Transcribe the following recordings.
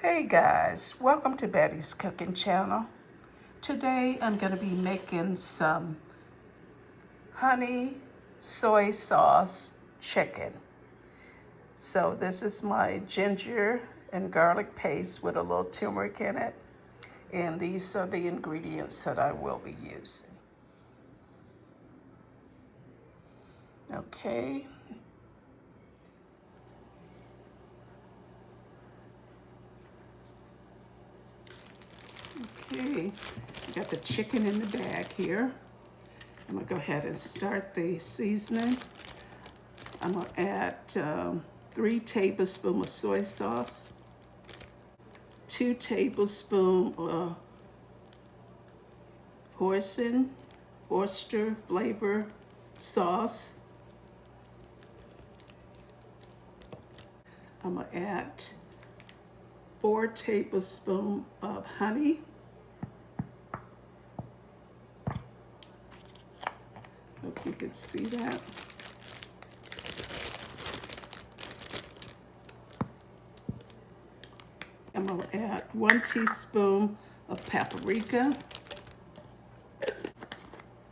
Hey guys, welcome to Bettye's Cooking Channel. Today I'm going to be making some honey soy sauce chicken. So this is my ginger and garlic paste with a little turmeric in it. And these are the ingredients that I will be using. Okay. Okay, got the chicken in the bag here. I'm gonna go ahead and start the seasoning. I'm gonna add 3 tablespoons of soy sauce, 2 tablespoons of hoisin, oyster flavor sauce. I'm gonna add 4 tablespoons of honey. Hope you can see that. I'm gonna add 1 teaspoon of paprika,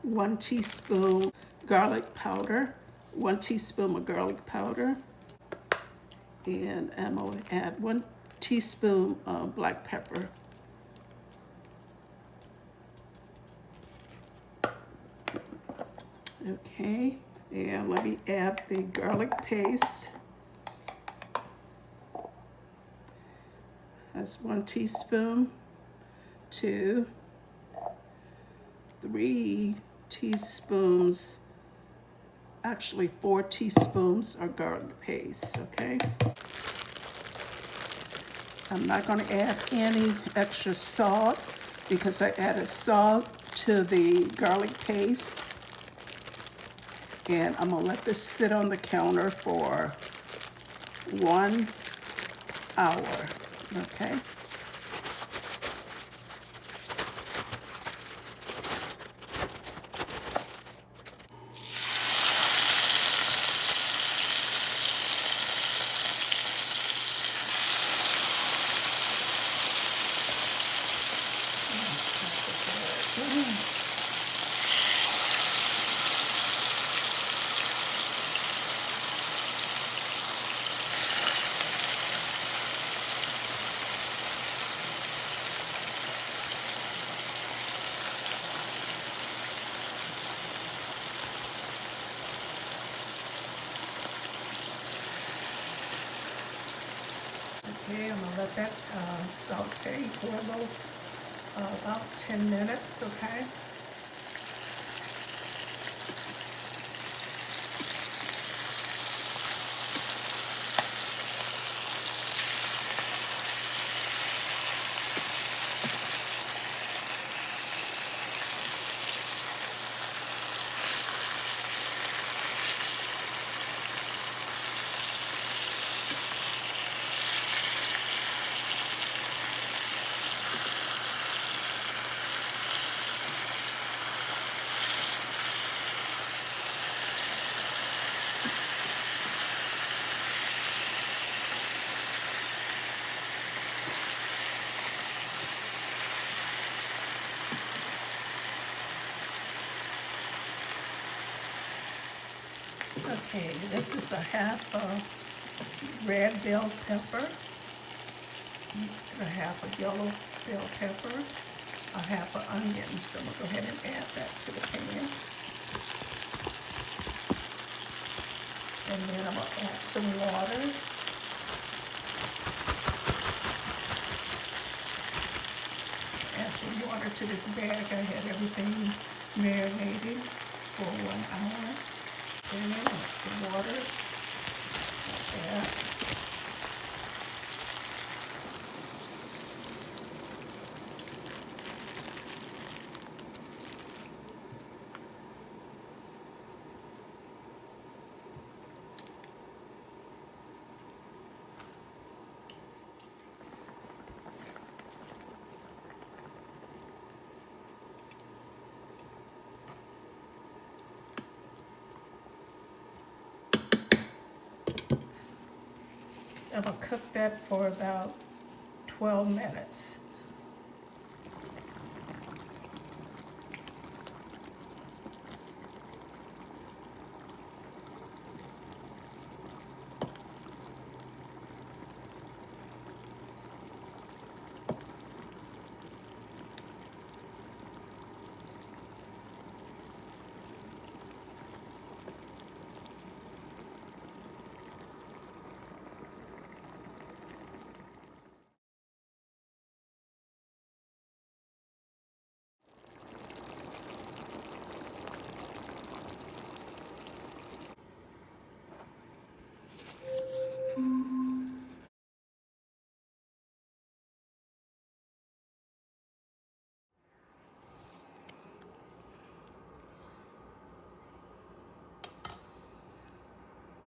1 teaspoon garlic powder, 1 teaspoon of garlic powder, and I'm gonna add 1 teaspoon of black pepper. Okay, and let me add the garlic paste. That's 1 teaspoon, 2, 3 teaspoons, actually 4 teaspoons of garlic paste, okay? I'm not gonna add any extra salt because I added salt to the garlic paste. And I'm gonna let this sit on the counter for 1 hour, okay? Okay, I'm gonna let that saute for a little, about 10 minutes, okay? Okay, this is a half red bell pepper, a half a yellow bell pepper, a half an onion. So I'm gonna go ahead and add that to the pan. And then I'm gonna add some water. Add some water to this bag. I had everything marinated for 1 hour. And then that's the water, like that. I'm gonna cook that for about 12 minutes.